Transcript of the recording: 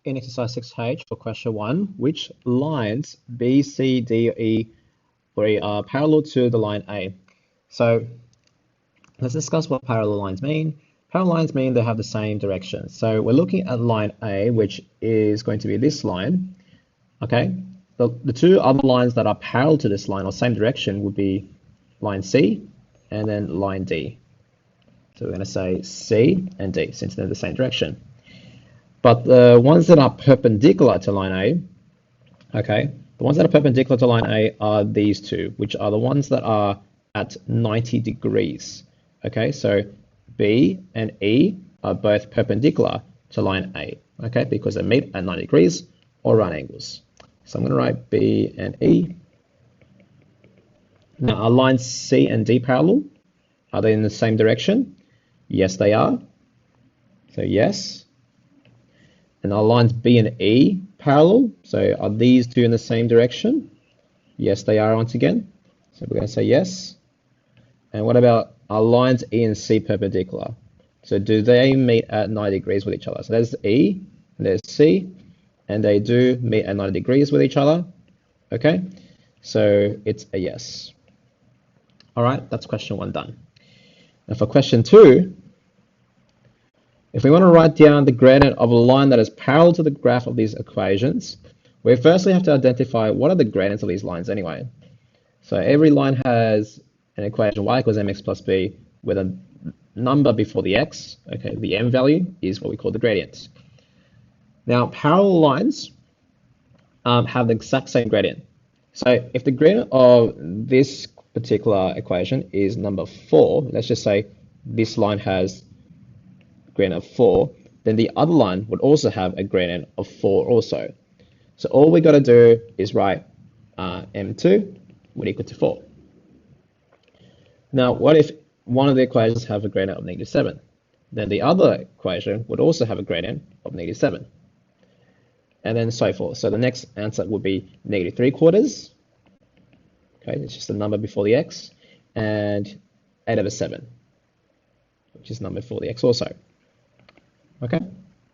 In exercise 6H for question 1, which lines B, C, D, E, or E are parallel to the line A? So let's discuss what parallel lines mean. Parallel lines mean they have the same direction. So we're looking at line A, which is going to be this line. Okay, the two other lines that are parallel to this line or same direction would be line C and then line D. So we're going to say C and D since they're the same direction. But the ones that are perpendicular to line A, okay, the ones that are perpendicular to line A are these two, which are the ones that are at 90 degrees. Okay, so B and E are both perpendicular to line A, okay, because they meet at 90 degrees or right angles. So I'm going to write B and E. Now, are lines C and D parallel? Are they in the same direction? Yes, they are. So yes. And are lines B and E parallel? So are these two in the same direction? Yes, they are once again. So we're going to say yes. And what about are lines E and C perpendicular? So do they meet at 90 degrees with each other? So there's E, and there's C, and they do meet at 90 degrees with each other. Okay, so it's a yes. All right, that's question 1 done. And for question 2, if we want to write down the gradient of a line that is parallel to the graph of these equations, we firstly have to identify what are the gradients of these lines anyway. So every line has an equation y equals mx plus b with a number before the x. Okay, the m value is what we call the gradient. Now, parallel lines have the exact same gradient. So if the gradient of this particular equation is number 4, let's just say this line has gradient of 4, then the other line would also have a gradient of 4 also. So all we got to do is write m2 would equal to 4. Now, what if one of the equations have a gradient of -7? Then the other equation would also have a gradient of -7. And then so forth. So the next answer would be -3/4. Okay, it's just a number before the x, and 8/7, which is number before the x also. Okay.